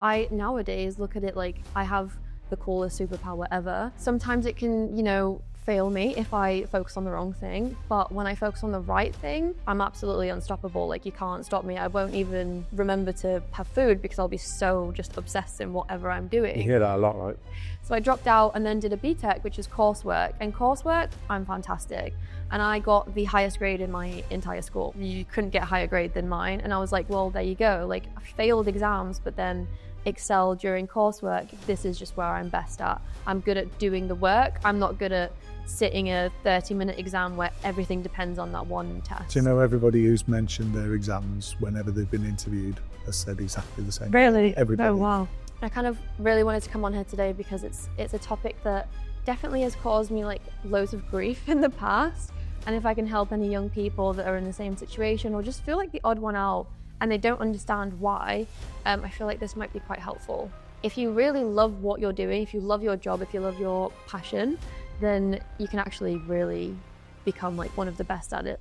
I nowadays look at it like I have the coolest superpower ever. Sometimes it can, fail me if I focus on the wrong thing, but when I focus on the right thing, I'm absolutely unstoppable. Like, you can't stop me. I won't even remember to have food because I'll be so just obsessed in whatever I'm doing. You hear that a lot, right? So I dropped out and then did a BTEC, which is coursework. And coursework, I'm fantastic. And I got the highest grade in my entire school. You couldn't get a higher grade than mine. And I was like, well, there you go. Like, I failed exams, but then excelled during coursework. This is just where I'm best at. I'm good at doing the work. I'm not good at sitting a 30-minute exam where everything depends on that one test. Do you know everybody who's mentioned their exams whenever they've been interviewed has said exactly the same? Really? Everybody. Oh, wow. I kind of really wanted to come on here today because it's a topic that definitely has caused me like loads of grief in the past. And if I can help any young people that are in the same situation or just feel like the odd one out and they don't understand why, I feel like this might be quite helpful. If you really love what you're doing, if you love your job, if you love your passion, then you can actually really become like one of the best at it.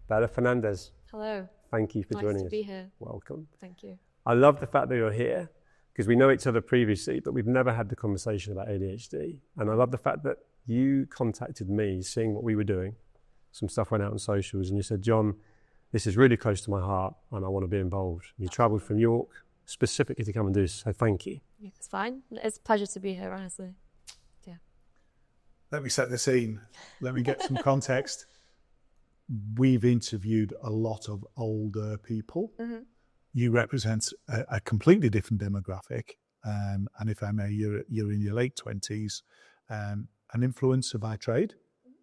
Bela Fernandez, Hello. thank you for joining us. Nice to be here. Welcome. Thank you. I love the fact that you're here because we know each other previously, but we've never had the conversation about ADHD. And I love the fact that you contacted me, seeing what we were doing. Some stuff went out on socials and you said, John, this is really close to my heart and I want to be involved. You travelled from York specifically to come and do this, so thank you. It's fine. It's a pleasure to be here, honestly. Yeah. Let me set the scene. Let me get some context. We've interviewed a lot of older people. Mm-hmm. You represent a completely different demographic. And if I may, you're in your late 20s, an influencer by trade.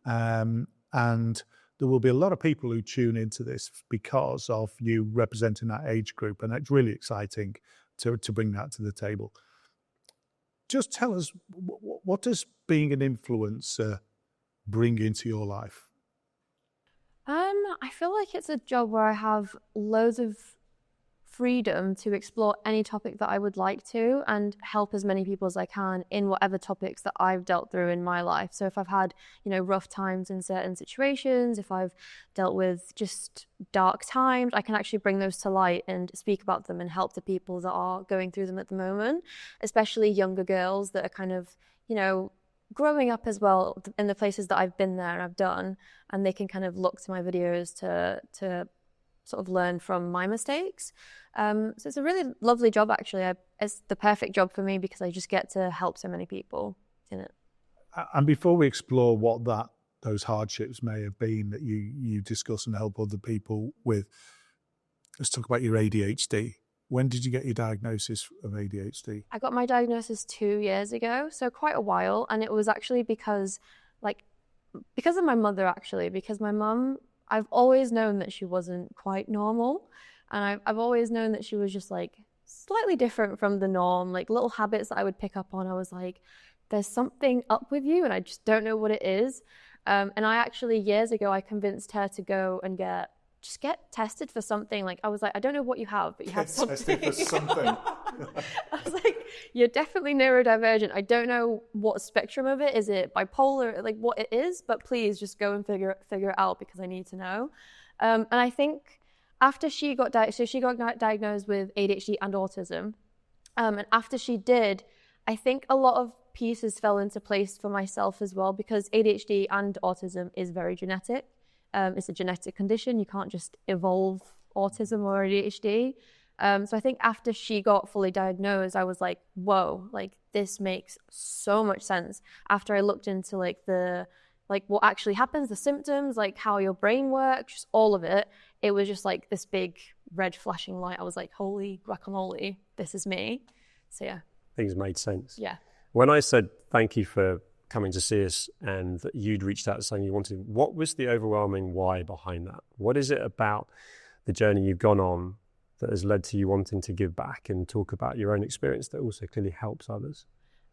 And there will be a lot of people who tune into this because of you representing that age group. And it's really exciting to bring that to the table. Just tell us, what does being an influencer bring into your life? I feel like it's a job where I have loads of freedom to explore any topic that I would like to and help as many people as I can in whatever topics that I've dealt through in my life. So if I've had, rough times in certain situations, if I've dealt with just dark times, I can actually bring those to light and speak about them and help the people that are going through them at the moment, especially younger girls that are kind of, growing up as well in the places that I've been there and I've done, and they can kind of look to my videos to sort of learn from my mistakes. So it's a really lovely job, actually. It's the perfect job for me because I just get to help so many people in it. And before we explore what those hardships may have been that you discuss and help other people with, let's talk about your ADHD. When did you get your diagnosis of ADHD? I got my diagnosis 2 years ago, so quite a while. And it was actually because of my mother, actually, because my mum, I've always known that she wasn't quite normal. And I've always known that she was just like slightly different from the norm, like little habits that I would pick up on. I was like, there's something up with you and I just don't know what it is. And I actually, years ago, I convinced her to go and get tested for something. Like, I was like, I don't know what you have, but you have something. Tested for something. I was like, you're definitely neurodivergent. I don't know what spectrum of it. Is it bipolar? Like, what it is? But please just go and figure it out because I need to know. And I think after she got diagnosed with ADHD and autism, and after she did, I think a lot of pieces fell into place for myself as well, because ADHD and autism is very genetic. It's a genetic condition. You can't just evolve autism or ADHD. So I think after she got fully diagnosed, I was like, whoa, like this makes so much sense. After I looked into what actually happens, the symptoms, like how your brain works, just all of it, it was just like this big red flashing light. I was like, holy guacamole, this is me. So yeah. Things made sense. Yeah. When I said thank you for coming to see us and that you'd reached out saying you wanted, what was the overwhelming why behind that? What is it about the journey you've gone on that has led to you wanting to give back and talk about your own experience that also clearly helps others?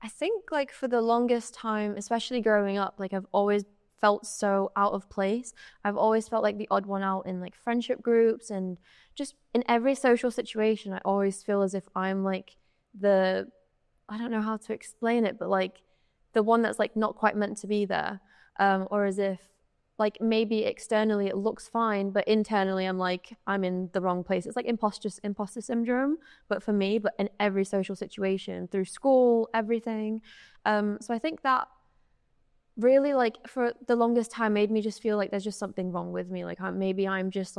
I think like for the longest time, especially growing up, like I've always felt so out of place. I've always felt like the odd one out in like friendship groups and just in every social situation. I always feel as if I'm like I don't know how to explain it, but like the one that's like not quite meant to be there, or as if like maybe externally it looks fine, but internally I'm like, I'm in the wrong place. It's like imposter syndrome, but for me, but in every social situation, through school, everything. So I think that really, like, for the longest time made me just feel like there's just something wrong with me. Like maybe I'm just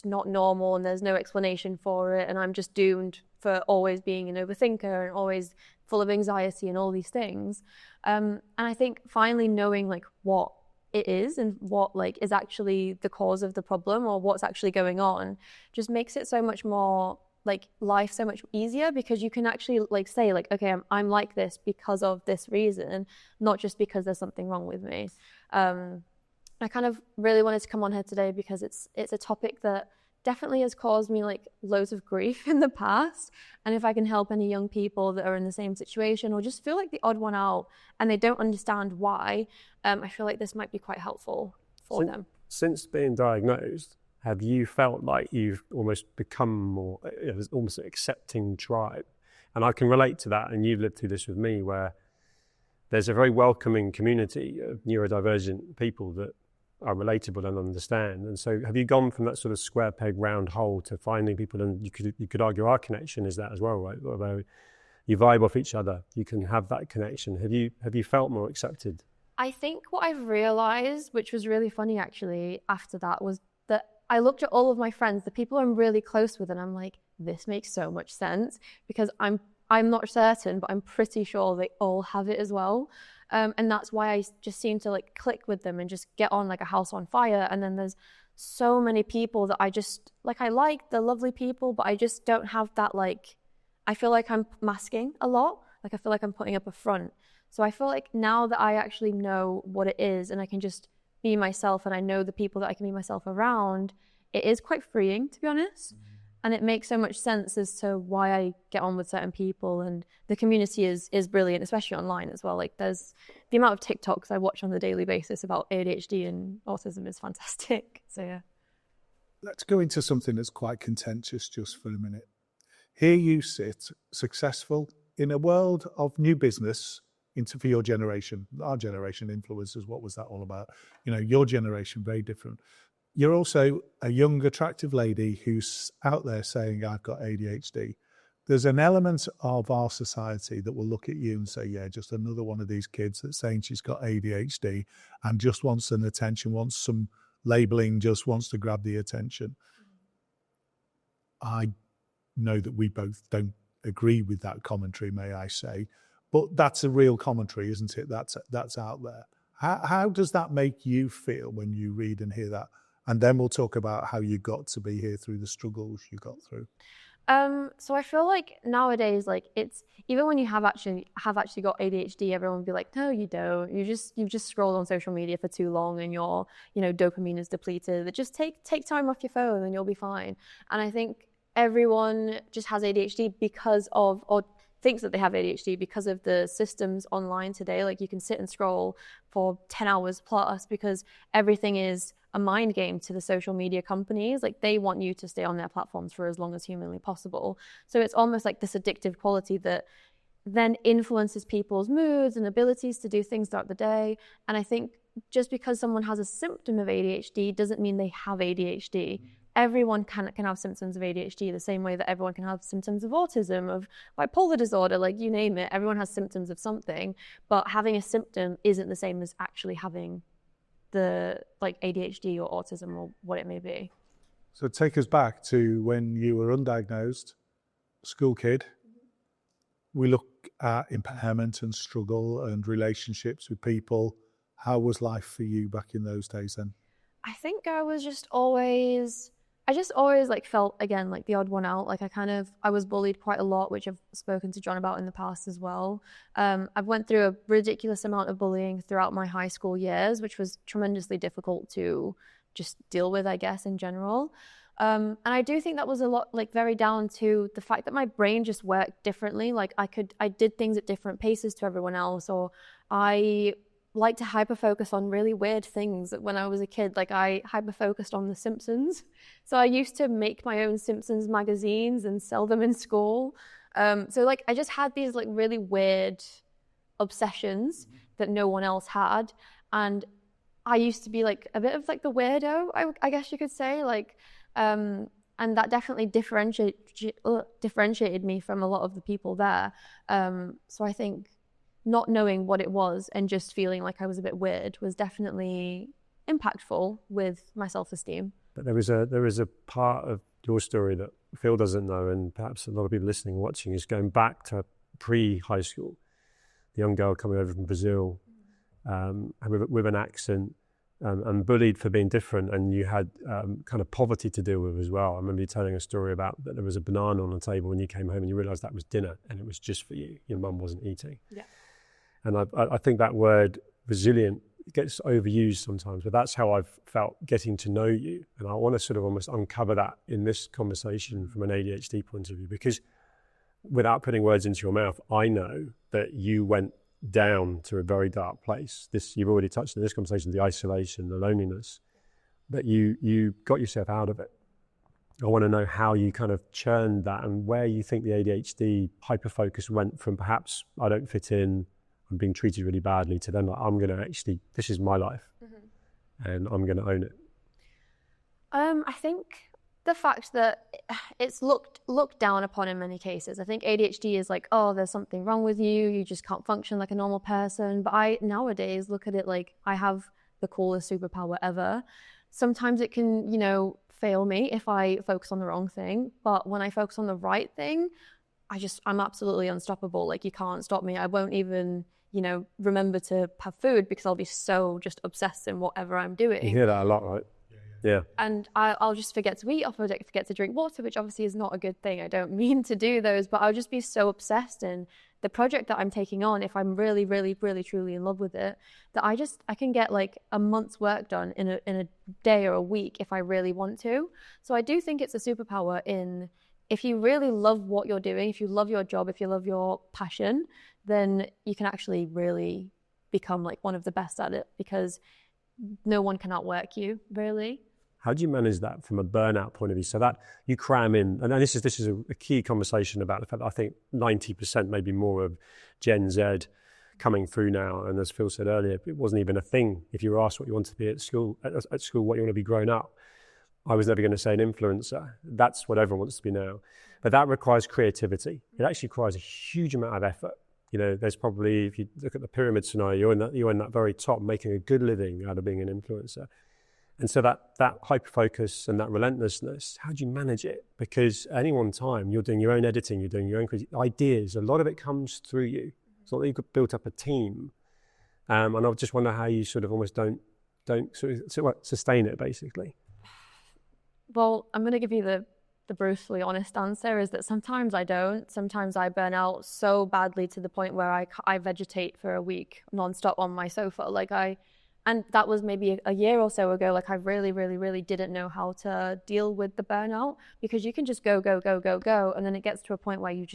not normal and there's no explanation for it, and I'm just doomed for always being an overthinker and always full of anxiety and all these things. And I think finally knowing like what it is and what like is actually the cause of the problem or what's actually going on just makes it so much more like life so much easier, because you can actually like say like, okay, I'm like this because of this reason, not just because there's something wrong with me. I kind of really wanted to come on here today because it's a topic that definitely has caused me like loads of grief in the past. And if I can help any young people that are in the same situation or just feel like the odd one out and they don't understand why, I feel like this might be quite helpful for them. Since being diagnosed, have you felt like you've almost become more, there's almost an accepting tribe? And I can relate to that, and you've lived through this with me, where there's a very welcoming community of neurodivergent people that are relatable and understand. And so have you gone from that sort of square peg round hole to finding people, and you could argue our connection is that as well, right? Although you vibe off each other, you can have that connection. Have you felt more accepted? I think what I've realized, which was really funny actually after that, was that I looked at all of my friends, the people I'm really close with, and I'm like, this makes so much sense, because I'm not certain, but I'm pretty sure they all have it as well. And that's why I just seem to like click with them and just get on like a house on fire. And then there's so many people that I just like, they're lovely people, but I just don't have that, like, I feel like I'm masking a lot. Like I feel like I'm putting up a front. So I feel like now that I actually know what it is and I can just be myself, and I know the people that I can be myself around, it is quite freeing, to be honest. And it makes so much sense as to why I get on with certain people, and the community is brilliant, especially online as well. Like there's the amount of TikToks I watch on a daily basis about ADHD and autism is fantastic. So yeah. Let's go into something that's quite contentious just for a minute. Here you sit, successful in a world of new business for your generation. Our generation, influencers, what was that all about? You know, your generation, very different. You're also a young, attractive lady who's out there saying, I've got ADHD. There's an element of our society that will look at you and say, yeah, just another one of these kids that's saying she's got ADHD and just wants an attention, wants some labeling, just wants to grab the attention. I know that we both don't agree with that commentary, may I say, but that's a real commentary, isn't it? That's out there. How does that make you feel when you read and hear that? And then we'll talk about how you got to be here through the struggles you got through. So I feel like nowadays, like it's, even when you have actually got ADHD, everyone will be like, no, you don't. You've just scrolled on social media for too long and your, dopamine is depleted. Just take time off your phone and you'll be fine. And I think everyone just has ADHD because of, or thinks that they have ADHD because of the systems online today. Like you can sit and scroll for 10 hours plus because everything is a mind game to the social media companies. Like they want you to stay on their platforms for as long as humanly possible. So it's almost like this addictive quality that then influences people's moods and abilities to do things throughout the day. And I think just because someone has a symptom of ADHD doesn't mean they have ADHD. Everyone can have symptoms of ADHD the same way that everyone can have symptoms of autism, of bipolar disorder, like you name it. Everyone has symptoms of something, but having a symptom isn't the same as actually having the like ADHD or autism or what it may be. So take us back to when you were undiagnosed, school kid. We look at impairment and struggle and relationships with people. How was life for you back in those days then? I think I just always like felt, again, like the odd one out. Like I was bullied quite a lot, which I've spoken to John about in the past as well. I've went through a ridiculous amount of bullying throughout my high school years, which was tremendously difficult to just deal with, I guess, in general. And I do think that was a lot, like very down to the fact that my brain just worked differently. Like I did things at different paces to everyone else, or I like to hyperfocus on really weird things. When I was a kid, like I hyperfocused on The Simpsons. So I used to make my own Simpsons magazines and sell them in school. So like I just had these like really weird obsessions that no one else had. And I used to be like a bit of like the weirdo, I guess you could say, like, and that definitely differentiated me from a lot of the people there. So I think not knowing what it was and just feeling like I was a bit weird was definitely impactful with my self-esteem. But there is a part of your story that Phil doesn't know, and perhaps a lot of people listening and watching, is going back to pre-high school. The young girl coming over from Brazil with an accent and bullied for being different, and you had kind of poverty to deal with as well. I remember you telling a story about that there was a banana on the table when you came home and you realised that was dinner and it was just for you. Your mum wasn't eating. Yeah. And I think that word resilient gets overused sometimes, but that's how I've felt getting to know you. And I want to sort of almost uncover that in this conversation from an ADHD point of view, because without putting words into your mouth, I know that you went down to a very dark place. You've already touched on this conversation, the isolation, the loneliness, but you got yourself out of it. I want to know how you kind of churned that and where you think the ADHD hyperfocus went from perhaps I don't fit in, I'm being treated really badly, to then like, I'm going to actually, this is my life and I'm going to own it. I think the fact that it's looked down upon in many cases. I think ADHD is like, oh, there's something wrong with you. You just can't function like a normal person. But I nowadays look at it like I have the coolest superpower ever. Sometimes it can, fail me if I focus on the wrong thing. But when I focus on the right thing, I'm absolutely unstoppable. Like, you can't stop me. I won't even, remember to have food because I'll be so just obsessed in whatever I'm doing. You hear that a lot, right? Yeah. And I'll just forget to eat, I'll forget to drink water, which obviously is not a good thing. I don't mean to do those, but I'll just be so obsessed in the project that I'm taking on, if I'm really, really, really, truly in love with it, that I can get like a month's work done in a day or a week if I really want to. So I do think it's a superpower in, if you really love what you're doing, if you love your job, if you love your passion, then you can actually really become like one of the best at it, because no one can outwork you, really. How do you manage that from a burnout point of view? So that you cram in, and this is a key conversation about the fact that I think 90%, maybe more, of Gen Z coming through now. And as Phil said earlier, it wasn't even a thing. If you were asked what you want to be at school, what you want to be grown up, I was never going to say an influencer. That's what everyone wants to be now. But that requires creativity. It actually requires a huge amount of effort. There's probably, if you look at the pyramid scenario, you're in that very top, making a good living out of being an influencer. And so that hyper-focus and that relentlessness, how do you manage it? Because at any one time, you're doing your own editing, you're doing your own ideas. A lot of it comes through you. It's not that you've built up a team. And I just wonder how you sort of almost don't sort of sustain it, basically. Well, I'm going to give you the brutally honest answer, is that sometimes I don't. Sometimes I burn out so badly to the point where I vegetate for a week nonstop on my sofa. And that was maybe a year or so ago. Like, I really, really, really didn't know how to deal with the burnout, because you can just go, and then it gets to a point where you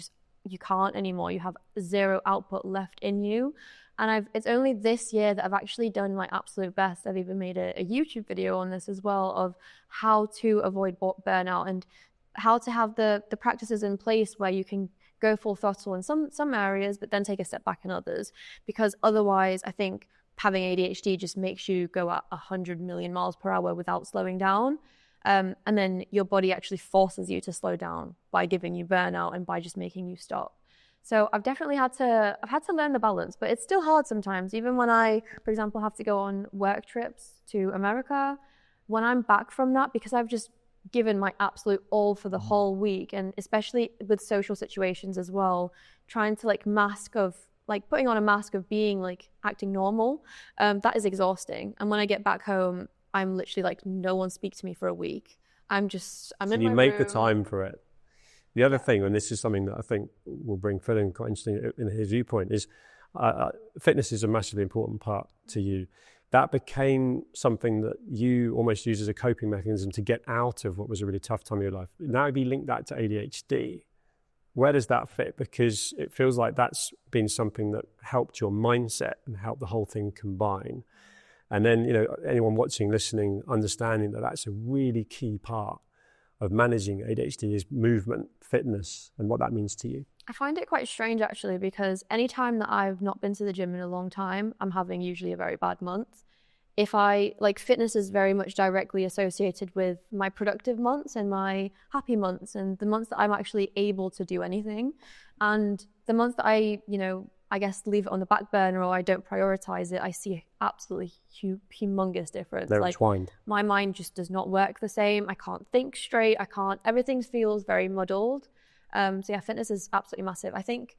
can't anymore. You have zero output left in you. And it's only this year that I've actually done my absolute best. I've even made a YouTube video on this as well, of how to avoid burnout and how to have the practices in place where you can go full throttle in some areas, but then take a step back in others. Because otherwise, I think having ADHD just makes you go at 100 million miles per hour without slowing down. And then your body actually forces you to slow down by giving you burnout and by just making you stop. So I've definitely had to learn the balance, but it's still hard sometimes. Even when I, for example, have to go on work trips to America, when I'm back from that, because I've just given my absolute all for the whole week, and especially with social situations as well, trying to putting on a mask of being acting normal, that is exhausting. And when I get back home, I'm literally like, no one speak to me for a week. I'm in my room. You make the time for it. The other thing, and this is something that I think will bring Phil in quite interesting in his viewpoint, is fitness is a massively important part to you. That became something that you almost used as a coping mechanism to get out of what was a really tough time of your life. Now, if you link that to ADHD, where does that fit? Because it feels like that's been something that helped your mindset and helped the whole thing combine. And then, anyone watching, listening, understanding that that's a really key part of managing ADHD is movement, fitness, and what that means to you. I find it quite strange, actually, because any time that I've not been to the gym in a long time, I'm having usually a very bad month. if fitness is very much directly associated with my productive months and my happy months and the months that I'm actually able to do anything. And the months that I guess leave it on the back burner or I don't prioritize it, I see absolutely humongous difference. They're entwined. My mind just does not work the same. I can't think straight. Everything feels very muddled. So yeah, fitness is absolutely massive. I think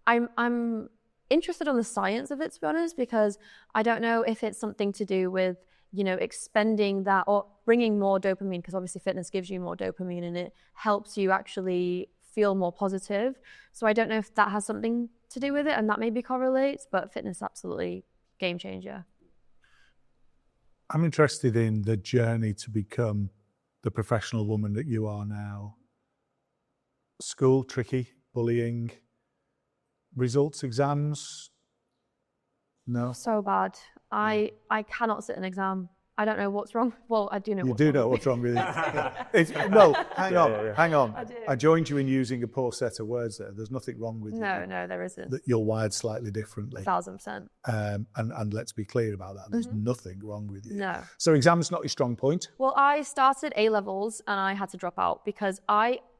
I'm interested on the science of it, to be honest, because I don't know if it's something to do with, expending that or bringing more dopamine, because obviously fitness gives you more dopamine and it helps you actually feel more positive. So I don't know if that has something to do with it, and that maybe correlates, but fitness absolutely game changer. I'm interested in the journey to become the professional woman that you are now. School, tricky, bullying, results, exams? No? So bad. I cannot sit an exam. I don't know what's wrong. Well, I do know. You do know what's wrong with it. No, hang on. I joined you in using a poor set of words there. There's nothing wrong with you. No, there isn't. That you're wired slightly differently. 1,000%. And let's be clear about that. There's nothing wrong with you. No. So exams not your strong point? Well, I started A-levels and I had to drop out because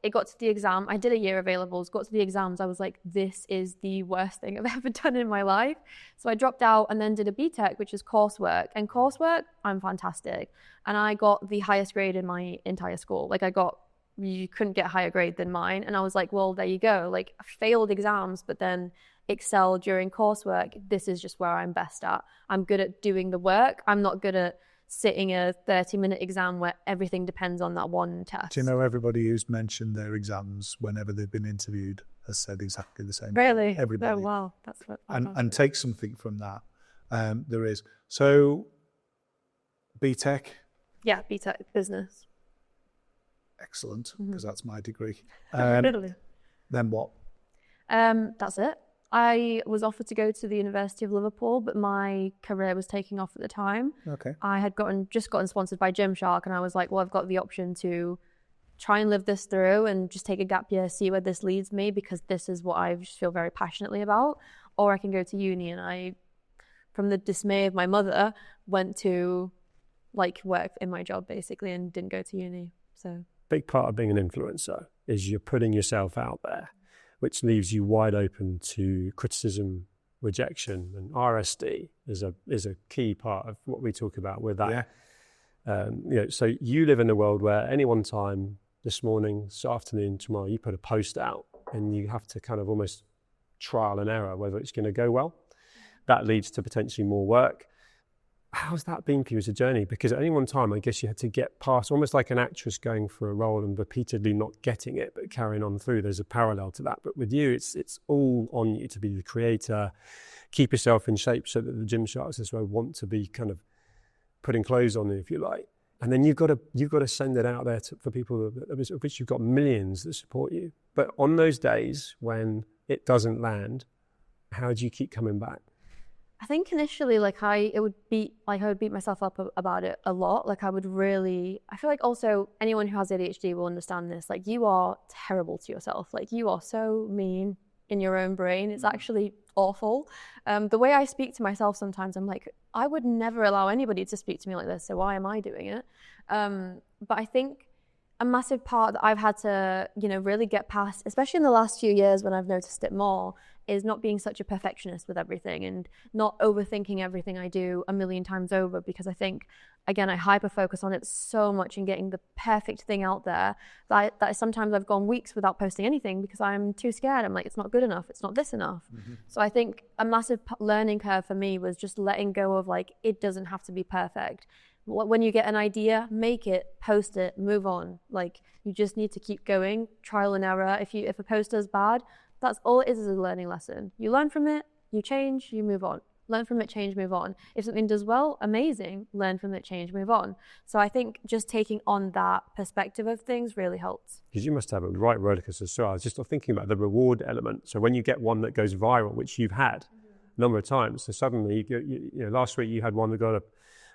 it got to the exam. I did a year of A-levels, got to the exams. I was like, this is the worst thing I've ever done in my life. So I dropped out and then did a BTEC, which is coursework. And coursework, I'm fantastic. And I got the highest grade in my entire school. You couldn't get a higher grade than mine. And I was like, well, there you go. I failed exams, but then excelled during coursework. This is just where I'm best at. I'm good at doing the work. I'm not good at sitting a 30-minute exam where everything depends on that one test. Do you know everybody who's mentioned their exams whenever they've been interviewed has said exactly the same? Really? Everybody. Oh, wow. That's what. And take something from that. There is. So, BTEC? Yeah, BTEC business. Excellent, because that's my degree. Really? Then what? That's it. I was offered to go to the University of Liverpool, but my career was taking off at the time. Okay. I had just gotten sponsored by Gymshark, and I was like, well, I've got the option to try and live this through and just take a gap year, see where this leads me, because this is what I just feel very passionately about. Or I can go to uni, and I, from the dismay of my mother, went to work in my job basically and didn't go to uni. So big part of being an influencer is you're putting yourself out there, which leaves you wide open to criticism, rejection, and RSD is a key part of what we talk about with that. Yeah. So you live in a world where any one time, this morning, this afternoon, tomorrow, you put a post out and you have to kind of almost trial and error whether it's going to go well. That leads to potentially more work. How's that been for you as a journey? Because at any one time, I guess you had to get past, almost like an actress going for a role and repeatedly not getting it, but carrying on through. There's a parallel to that. But with you, it's all on you to be the creator, keep yourself in shape so that the Gymsharks as well want to be kind of putting clothes on you, if you like. And then you've got to send it out there for people of which you've got millions that support you. But on those days when it doesn't land, how do you keep coming back? I think initially, I would beat myself up about it a lot. I feel like also anyone who has ADHD will understand this. You are terrible to yourself. You are so mean in your own brain. It's actually awful. The way I speak to myself sometimes, I'm like, I would never allow anybody to speak to me like this. So why am I doing it? But I think a massive part that I've had to, really get past, especially in the last few years when I've noticed it more, is not being such a perfectionist with everything and not overthinking everything I do a million times over, because I think, again, I hyper-focus on it so much and getting the perfect thing out there that sometimes I've gone weeks without posting anything because I'm too scared. I'm like, it's not good enough. It's not this enough. Mm-hmm. So I think a massive learning curve for me was just letting go of it doesn't have to be perfect. When you get an idea, make it, post it, move on. You just need to keep going, trial and error. If a post is bad, that's all it is a learning lesson. You learn from it, you change, you move on. Learn from it, change, move on. If something does well, amazing. Learn from it, change, move on. So I think just taking on that perspective of things really helps. Because you must have a right roller coaster. So I was just thinking about the reward element. So when you get one that goes viral, which you've had a number of times, so suddenly, last week you had one that got a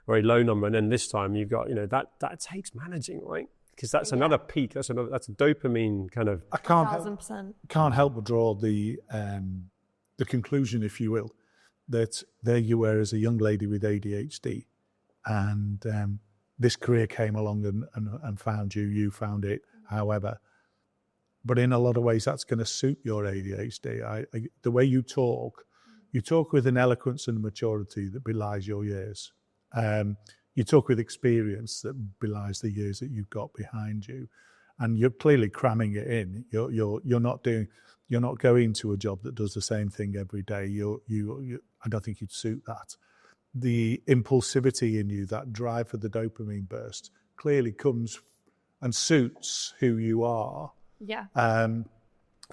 very low number, and then this time you've got, that takes managing, right? Because that's another peak. That's a dopamine kind of. I can't help but draw the conclusion, if you will, that there you were as a young lady with ADHD, and this career came along and found you, you found it, however. But in a lot of ways, that's going to suit your ADHD. The way you talk with an eloquence and maturity that belies your years. You talk with experience that belies the years that you've got behind you, and you're clearly cramming it in. You're not going to a job that does the same thing every day. I don't think you'd suit that. The impulsivity in you, that drive for the dopamine burst, clearly comes and suits who you are. Yeah.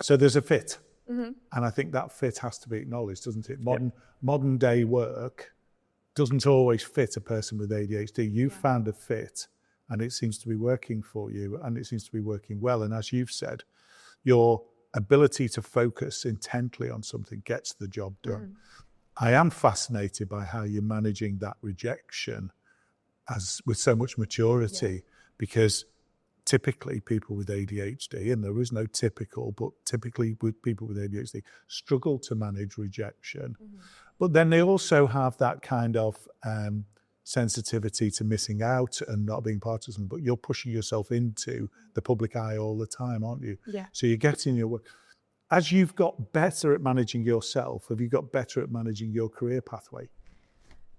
So there's a fit, mm-hmm. and I think that fit has to be acknowledged, doesn't it? Modern day work doesn't always fit a person with ADHD. You've found a fit, and it seems to be working for you, and it seems to be working well. And as you've said, your ability to focus intently on something gets the job done. I am fascinated by how you're managing that rejection with so much maturity, because typically people with ADHD, and there is no typical, but typically with people with ADHD, struggle to manage rejection. But then they also have that kind of sensitivity to missing out and not being part of something, but you're pushing yourself into the public eye all the time, aren't you? Yeah. So you're getting your work. As you've got better at managing yourself, have you got better at managing your career pathway?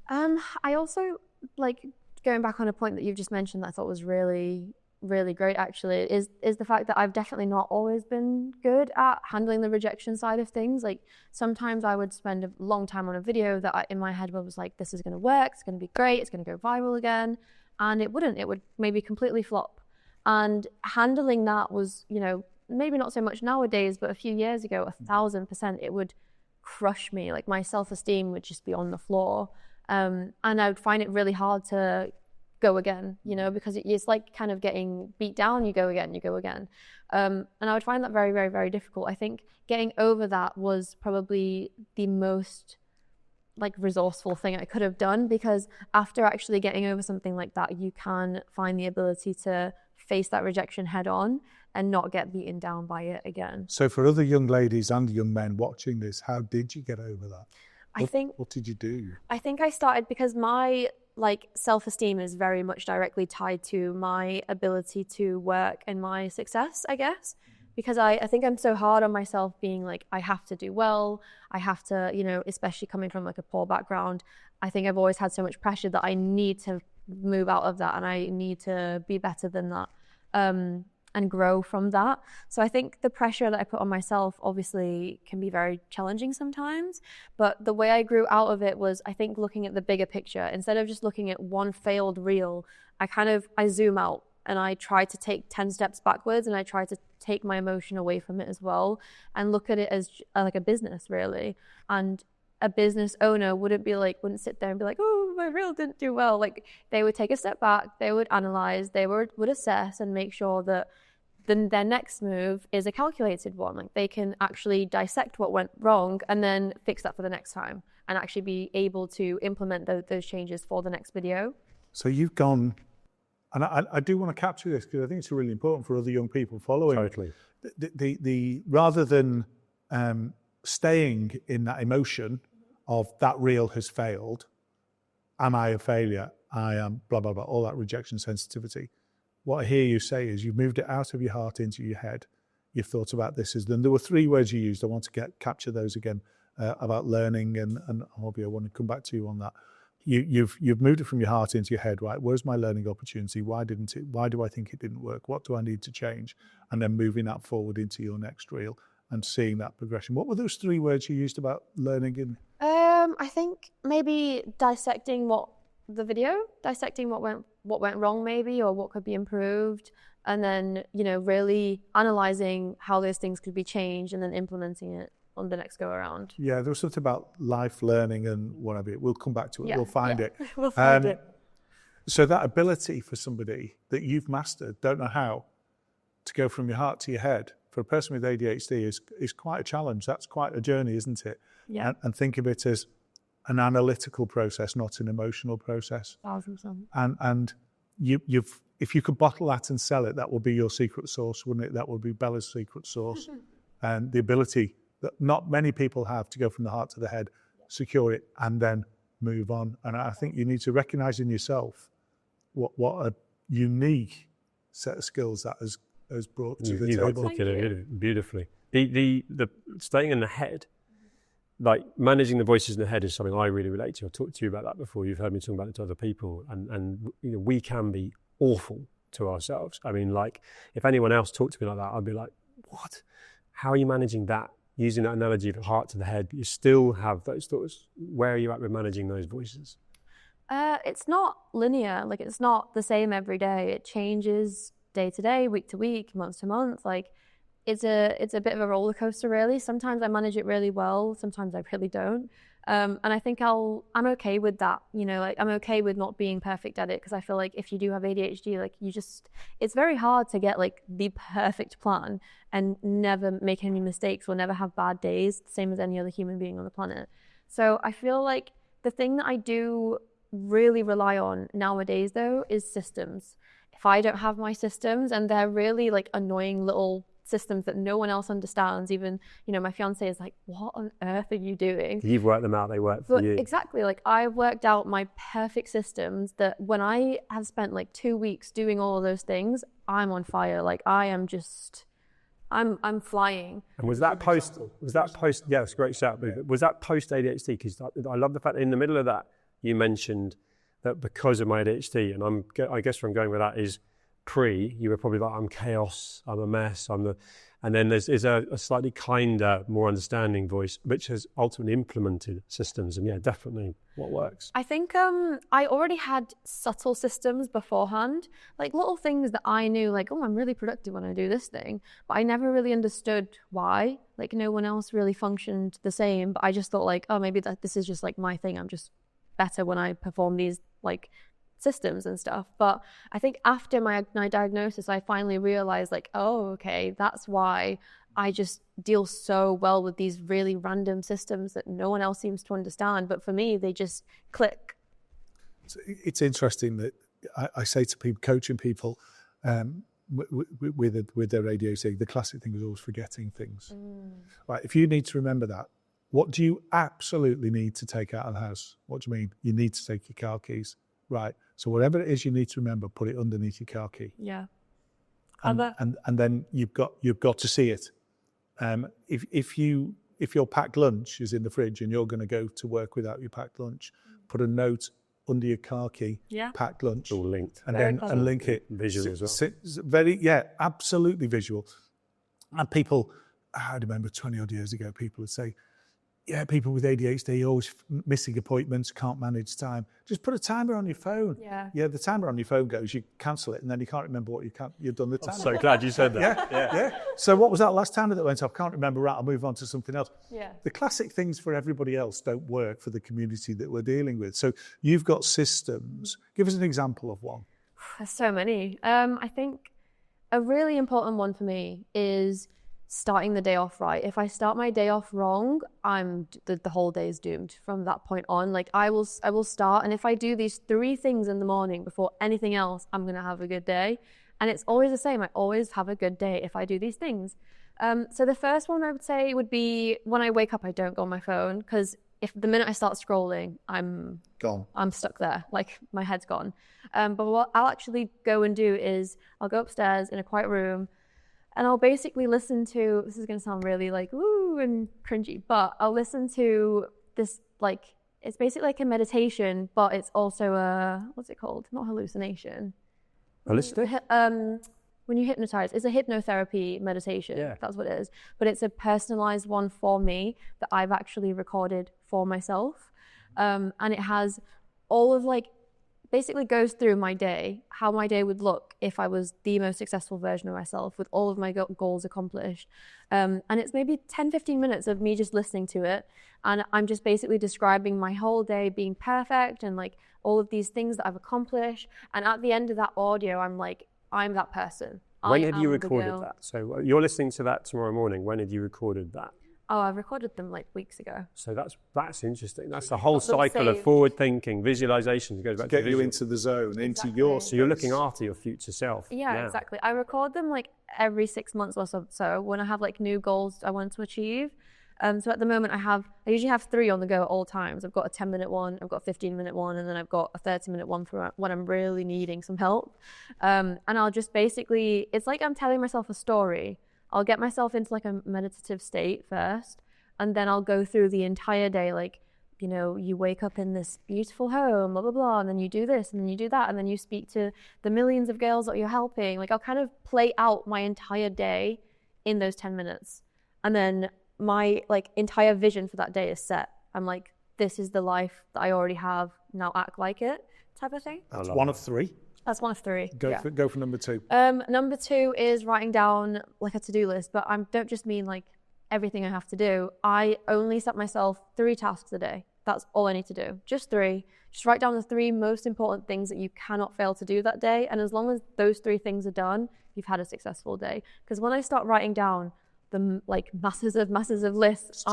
I also, like, going back on a point that you've just mentioned that I thought was really, really great actually, is the fact that I've definitely not always been good at handling the rejection side of things. Like, sometimes I would spend a long time on a video that in my head was like, this is going to work, it's going to be great, it's going to go viral again, and it wouldn't. It would maybe completely flop. And handling that was, maybe not so much nowadays, but a few years ago, 1,000%, it would crush me. Like, my self-esteem would just be on the floor. And I would find it really hard to go again, because it's like kind of getting beat down, you go again. And I would find that very, very, very difficult. I think getting over that was probably the most resourceful thing I could have done, because after actually getting over something like that, you can find the ability to face that rejection head on and not get beaten down by it again. So for other young ladies and young men watching this, how did you get over that? What did you do? I think I started because my self-esteem is very much directly tied to my ability to work and my success, I guess. Because I think I'm so hard on myself, being like, I have to do well, I have to, especially coming from a poor background, I think I've always had so much pressure that I need to move out of that, and I need to be better than that, and grow from that. So I think the pressure that I put on myself obviously can be very challenging sometimes, but the way I grew out of it was, I think, looking at the bigger picture. Instead of just looking at one failed reel, I zoom out and I try to take 10 steps backwards, and I try to take my emotion away from it as well, and look at it as like a business, really. And a business owner wouldn't sit there and be like, oh, my reel didn't do well. Like, they would take a step back, they would analyze, they would assess and make sure that their next move is a calculated one. Like, they can actually dissect what went wrong and then fix that for the next time, and actually be able to implement those changes for the next video. So you've gone, and I do want to capture this because I think it's really important for other young people following. Totally. The rather than staying in that emotion of that reel has failed, am I a failure? I am blah, blah, blah, all that rejection sensitivity. What I hear you say is you've moved it out of your heart into your head. You've thought about this as, then there were 3 words you used. I want to capture those again, about learning and hobby. I want to come back to you on that. You've moved it from your heart into your head, right? Where's my learning opportunity? Why do I think it didn't work? What do I need to change? And then moving that forward into your next reel and seeing that progression. What were those 3 words you used about learning? I think maybe dissecting what went wrong, maybe, or what could be improved, and then really analyzing how those things could be changed, and then implementing it on the next go around. Yeah, there was something about life learning and whatever. We'll come back to it. We'll find it. We'll find it. So that ability for somebody that you've mastered, don't know how, to go from your heart to your head, for a person with ADHD is quite a challenge. That's quite a journey, isn't it? Yeah. And think of it as an analytical process, not an emotional process. 1,000%. And you've if you could bottle that and sell it, that would be your secret sauce, wouldn't it? That would be Bela's secret sauce. And the ability that not many people have to go from the heart to the head, secure it, and then move on. And I think you need to recognize in yourself what a unique set of skills that has brought to the table. You've articulated it beautifully. The staying in the head, like managing the voices in the head, is something I really relate to. I've talked to you about that before. You've heard me talk about it to other people, and we can be awful to ourselves. I mean, like, if anyone else talked to me like that, I'd be like, what? How are you managing that? Using that analogy of the heart to the head, you still have those thoughts. Where are you at with managing those voices? It's not linear. Like, it's not the same every day. It changes day to day, week to week, month to month. Like, it's a bit of a roller coaster, really. Sometimes I manage it really well. Sometimes I really don't. And I think I'm okay with that. Like, I'm okay with not being perfect at it, because I feel like if you do have ADHD, like, it's very hard to get like the perfect plan and never make any mistakes or never have bad days, the same as any other human being on the planet. So I feel like the thing that I do really rely on nowadays, though, is systems. If I don't have my systems, and they're really like annoying little systems that no one else understands, even my fiance is like, what on earth are you doing? You've worked them out, they work for you. Exactly. Like, I've worked out my perfect systems that when I have spent like 2 weeks doing all of those things, I'm on fire. Like, I'm flying. And was that post, yeah, it's a great shout, but was that post ADHD? Because I love the fact that in the middle of that, you mentioned that because of my ADHD, and I guess where I'm going with that is, you were probably like, I'm chaos, I'm a mess, and then there's a slightly kinder, more understanding voice, which has ultimately implemented systems, and yeah, definitely what works. I think I already had subtle systems beforehand, like little things that I knew, like, oh, I'm really productive when I do this thing, but I never really understood why. Like, no one else really functioned the same, but I just thought like, oh, maybe this is just like my thing. I'm just better when I perform these like systems and stuff. But I think after my diagnosis, I finally realized like, oh, okay, that's why I just deal so well with these really random systems that no one else seems to understand. But for me, they just click. It's interesting that I say to people, coaching people with their ADHD, the classic thing is always forgetting things. Right? If you need to remember that, what do you absolutely need to take out of the house? What do you mean? You need to take your car keys. Right. So whatever it is you need to remember, put it underneath your car key. Yeah. And then you've got to see it. If your packed lunch is in the fridge and you're going to go to work without your packed lunch, put a note under your car key. Yeah. Packed lunch. It's all linked. And link it. Visual as well. Absolutely visual. And people, I remember 20 odd years ago, people would say, yeah, people with ADHD always missing appointments, can't manage time. Just put a timer on your phone. Yeah, the timer on your phone goes, you cancel it, and then you can't remember what you've done the time. I'm so glad you said that. Yeah. So what was that last timer that went off? Can't remember. Right, I'll move on to something else. Yeah. The classic things for everybody else don't work for the community that we're dealing with. So you've got systems. Give us an example of one. There's so many. I think a really important one for me is starting the day off right. If I start my day off wrong, the whole day is doomed from that point on. Like, I will start, and if I do these 3 things in the morning before anything else, I'm gonna have a good day. And it's always the same. I always have a good day if I do these things. So the first one I would say would be, when I wake up, I don't go on my phone, because if the minute I start scrolling, I'm gone. I'm stuck there. Like, my head's gone. But what I'll actually go and do is I'll go upstairs in a quiet room, and I'll basically listen to, this is going to sound really like, ooh, and cringy, but I'll listen to this, like, it's basically like a meditation, but it's also what's it called? Not hallucination. Holistic? When you hypnotize, it's a hypnotherapy meditation. Yeah. That's what it is. But it's a personalized one for me that I've actually recorded for myself. And it has all of, like, basically goes through my day, how my day would look if I was the most successful version of myself with all of my goals accomplished. And it's maybe 10-15 minutes of me just listening to it. And I'm just basically describing my whole day being perfect and like all of these things that I've accomplished. And at the end of that audio, I'm like, I'm that person. When have you recorded that? So you're listening to that tomorrow morning. When had you recorded that? Oh, I recorded them like weeks ago. So that's interesting. That's the whole cycle of forward thinking, visualization. It goes back to get you into the zone, into your. So you're looking after your future self. Yeah, now. Exactly. I record them like every 6 months or so when I have like new goals I want to achieve. So at the moment I usually have 3 on the go at all times. I've got a 10-minute one, I've got a 15-minute one, and then I've got a 30-minute one for when I'm really needing some help. And I'll just basically, it's like I'm telling myself a story. I'll get myself into like a meditative state first, and then I'll go through the entire day, like, you know, you wake up in this beautiful home, blah, blah, blah, and then you do this, and then you do that, and then you speak to the millions of girls that you're helping. Like, I'll kind of play out my entire day in those 10 minutes. And then my, like, entire vision for that day is set. I'm like, this is the life that I already have, now act like it, type of thing. That's one of 3. That's one of 3. Go for number 2. Number 2 is writing down, like, a to-do list, but I don't just mean, like, everything I have to do. I only set myself 3 tasks a day. That's all I need to do. Just 3. Just write down the 3 most important things that you cannot fail to do that day. And as long as those 3 things are done, you've had a successful day. Because when I start writing down the like masses of lists,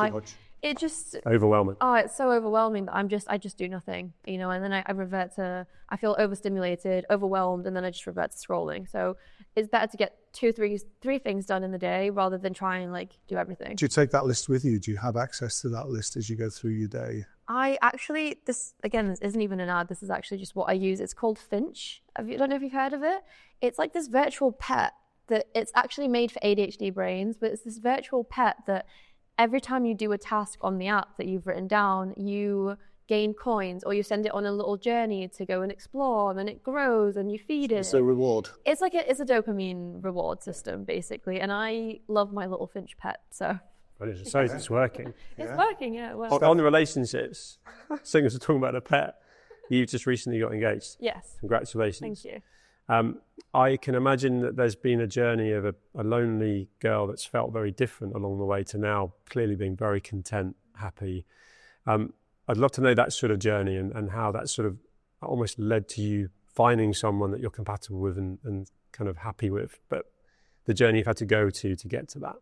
it just overwhelming. Oh, it's so overwhelming that I just do nothing, you know, and then I revert to, I feel overstimulated, overwhelmed, and then I just revert to scrolling. So it's better to get 3 things done in the day rather than try and like do everything. Do you take that list with you? Do you have access to that list as you go through your day? I actually, this isn't even an ad. This is actually just what I use. It's called Finch. I don't know if you've heard of it. It's like this virtual pet that it's actually made for ADHD brains, but it's this virtual pet that every time you do a task on the app that you've written down, you gain coins, or you send it on a little journey to go and explore, and then it grows and you feed it. It's a reward. It's a dopamine reward system, basically. And I love my little Finch pet, so. So it's working. It's working, yeah. Well. On the relationships, seeing as we're talking about a pet, you just recently got engaged. Yes. Congratulations. Thank you. I can imagine that there's been a journey of a lonely girl that's felt very different along the way to now clearly being very content, happy. I'd love to know that sort of journey and how that sort of almost led to you finding someone that you're compatible with and kind of happy with, but the journey you've had to go to get to that.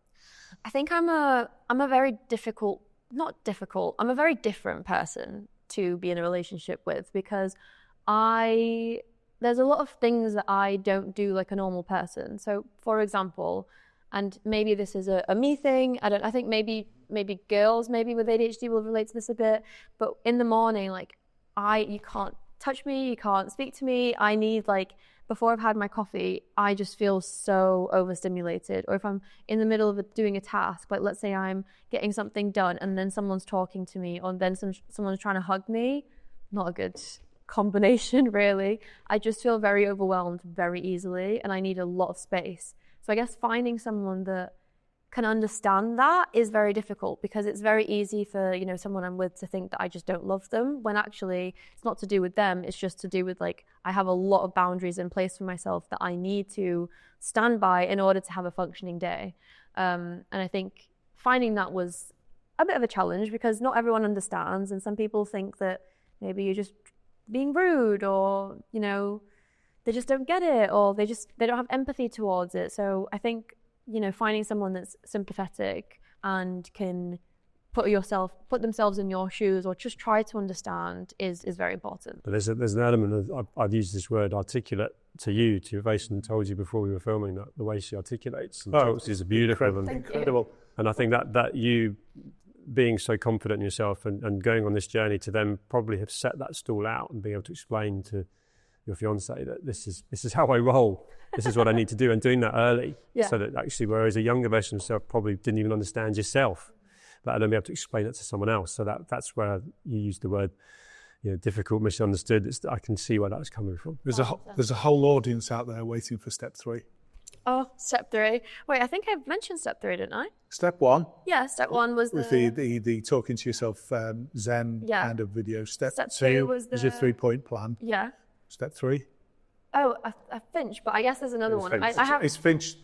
I think I'm a very I'm a very different person to be in a relationship with, because there's a lot of things that I don't do like a normal person. So for example, and maybe this is a me thing, I think maybe girls maybe with ADHD will relate to this a bit, but in the morning, like you can't touch me, you can't speak to me. I need, like, before I've had my coffee, I just feel so overstimulated. Or if I'm in the middle of doing a task, like let's say I'm getting something done and then someone's talking to me, or then someone's trying to hug me, not a good combination, really. I just feel very overwhelmed very easily, and I need a lot of space. So I guess finding someone that can understand that is very difficult, because it's very easy for, you know, someone I'm with to think that I just don't love them, when actually it's not to do with them. It's just to do with, like, I have a lot of boundaries in place for myself that I need to stand by in order to have a functioning day. And I think finding that was a bit of a challenge, because not everyone understands, and some people think that maybe you're just being rude, or, you know, they just don't get it, or they don't have empathy towards it. So I think, you know, finding someone that's sympathetic and can put themselves in your shoes, or just try to understand, is very important. But there's an element of, I've used this word articulate to you, to your face, and told you before we were filming that the way she articulates and talks is beautiful. Incredible. And I think that you being so confident in yourself and going on this journey to then probably have set that stall out and being able to explain to your fiance that this is how I roll, this is what I need to do, and doing that early, so that actually, whereas a younger version of yourself probably didn't even understand yourself, let alone be able to explain it to someone else. So that's where you use the word, you know, difficult, misunderstood. I can see where that's coming from. There's a whole audience out there waiting for step 3. Oh, step 3. Wait, I think I mentioned step 3, didn't I? Step 1. Yeah, step 1 was with the talking to yourself Zen kind of video. Step 2 was is your 3-point plan. Yeah. Step 3. Oh, a Finch, but I guess there's another one. Finch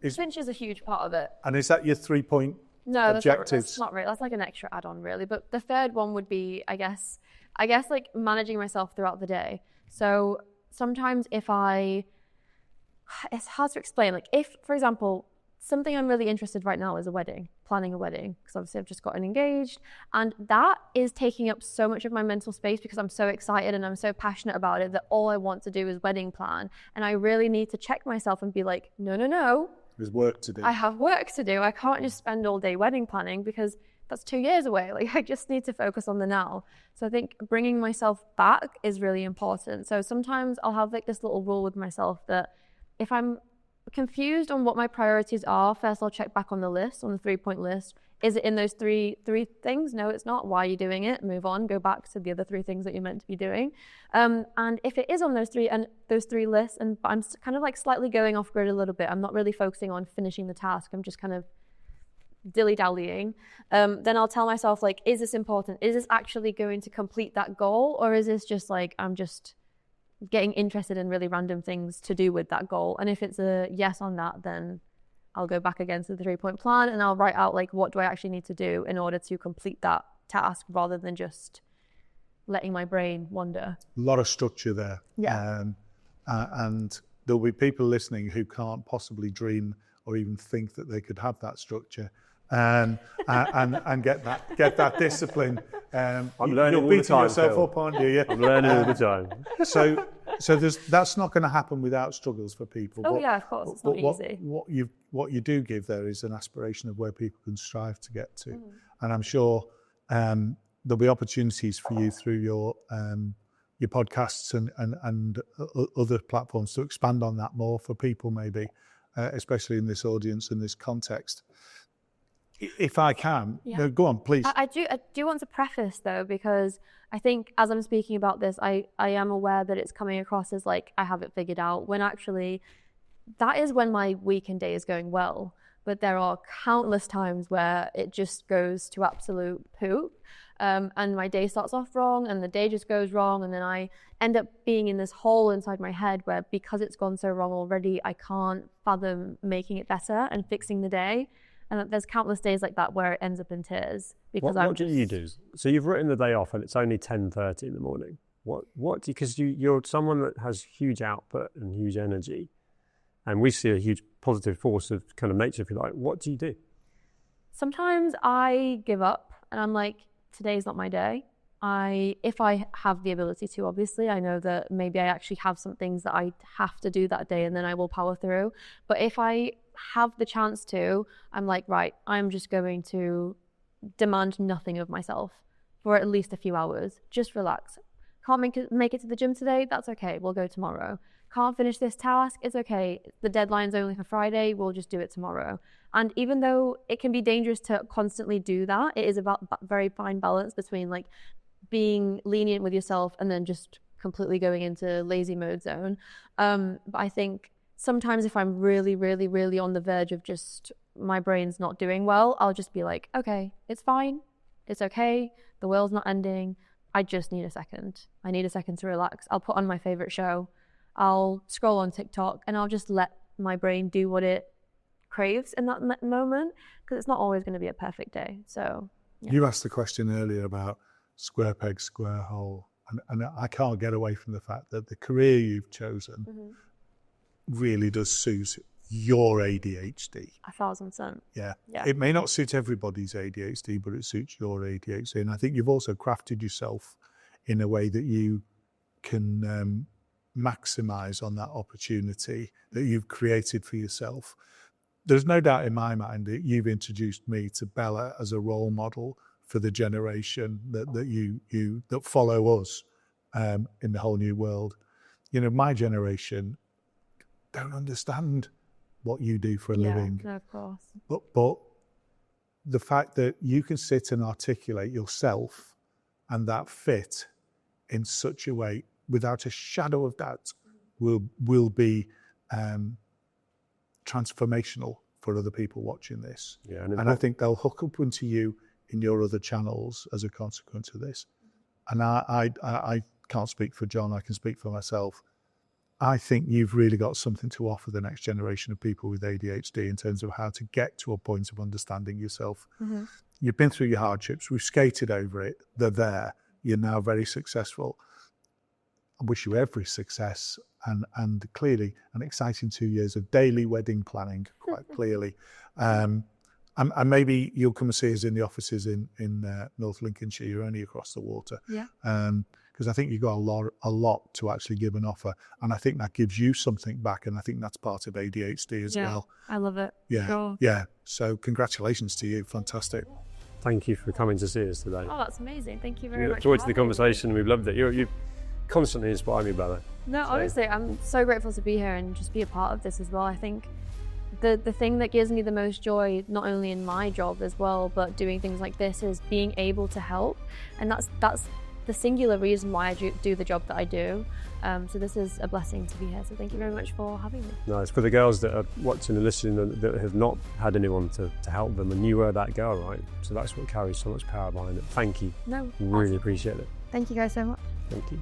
is a huge part of it. And is that your 3-point objectives? That's not really. That's like an extra add-on, really. But the third one would be, I guess, like managing myself throughout the day. So sometimes it's hard to explain. Like, if, for example, something I'm really interested right now is planning a wedding, because obviously I've just gotten engaged, and that is taking up so much of my mental space, because I'm so excited and I'm so passionate about it that all I want to do is wedding plan. And I really need to check myself and be like, no, There's work to do. I have work to do. I can't just spend all day wedding planning because that's 2 years away. Like, I just need to focus on the now. So I think bringing myself back is really important. So sometimes I'll have like this little rule with myself that if I'm confused on what my priorities are, first I'll check back on the list, on the 3-point list. Is it in those three things? No, it's not. Why are you doing it? Move on. Go back to the other 3 things that you're meant to be doing. And if it is on those three lists, and I'm kind of like slightly going off grid a little bit, I'm not really focusing on finishing the task. I'm just kind of dilly-dallying. Then I'll tell myself, like, is this important? Is this actually going to complete that goal? Or is this just like, I'm just getting interested in really random things to do with that goal? And if it's a yes on that, then I'll go back again to the 3-point plan and I'll write out like, what do I actually need to do in order to complete that task, rather than just letting my brain wander. A lot of structure there. Yeah. And there'll be people listening who can't possibly dream or even think that they could have that structure and get that discipline. I'm learning all the beating time, yourself Phil. up, aren't you? I'm learning all the time. So that's not going to happen without struggles for people. Oh, yeah, of course. It's not easy. What you do give there is an aspiration of where people can strive to get to. And I'm sure there'll be opportunities for you through your podcasts and other platforms to expand on that more for people, maybe, especially in this audience, in this context. If I can, no, go on, please. I do want to preface, though, because I think as I'm speaking about this, I am aware that it's coming across as like I have it figured out, when actually that is when my week and day is going well. But there are countless times where it just goes to absolute poop, and my day starts off wrong, and the day just goes wrong, and then I end up being in this hole inside my head where, because it's gone so wrong already, I can't fathom making it better and fixing the day. And there's countless days like that where it ends up in tears. Because what do you do? So you've written the day off and it's only 10:30 in the morning. What? Because you're someone that has huge output and huge energy, and we see a huge positive force of kind of nature, if you like. What do you do? Sometimes I give up and I'm like, today's not my day. If I have the ability to, obviously, I know that maybe I actually have some things that I have to do that day, and then I will power through. But if I have the chance to, I'm like, right, I'm just going to demand nothing of myself for at least a few hours. Just relax. Can't make it to the gym today? That's okay. We'll go tomorrow. Can't finish this task? It's okay. The deadline's only for Friday. We'll just do it tomorrow. And even though it can be dangerous to constantly do that, it is about very fine balance between like being lenient with yourself and then just completely going into lazy mode zone. But I think sometimes if I'm really, really, really on the verge of just my brain's not doing well, I'll just be like, okay, it's fine. It's okay. The world's not ending. I just need a second. I need a second to relax. I'll put on my favorite show. I'll scroll on TikTok and I'll just let my brain do what it craves in that moment, because it's not always going to be a perfect day. So yeah. You asked the question earlier about square peg, square hole. And I can't get away from the fact that the career you've chosen really does suit your ADHD. 1,000%. Yeah. It may not suit everybody's ADHD, but it suits your ADHD. And I think you've also crafted yourself in a way that you can maximize on that opportunity that you've created for yourself. There's no doubt in my mind that you've introduced me to Bela as a role model for the generation that follow us in the whole new world. You know, my generation don't understand what you do for a living. No, of course. But the fact that you can sit and articulate yourself and that fit in such a way, without a shadow of doubt, will be transformational for other people watching this. Yeah, and I think they'll hook up into you in your other channels as a consequence of this. And I can't speak for John, I can speak for myself. I think you've really got something to offer the next generation of people with ADHD in terms of how to get to a point of understanding yourself. Mm-hmm. You've been through your hardships, we've skated over it, they're there, you're now very successful. I wish you every success and clearly an exciting 2 years of daily wedding planning, quite clearly. And maybe you'll come and see us in the offices in North Lincolnshire. You're only across the water. Yeah. Because because I think you've got a lot to actually give and offer. And I think that gives you something back. And I think that's part of ADHD as well. I love it. Yeah. Sure. Yeah. So congratulations to you. Fantastic. Thank you for coming to see us today. Oh, that's amazing. Thank you very We much. enjoyed the conversation. We've loved it. You constantly inspire me, Bella. No, honestly, I'm so grateful to be here and just be a part of this as well. I think the thing that gives me the most joy, not only in my job as well, but doing things like this, is being able to help. And that's the singular reason why I do the job that I do. So this is a blessing to be here. So thank you very much for having me. No, it's for the girls that are watching and listening and that have not had anyone to help them, and you were that girl, right? So that's what carries so much power behind it. Thank you. No. Really appreciate it. Thank you guys so much. Thank you.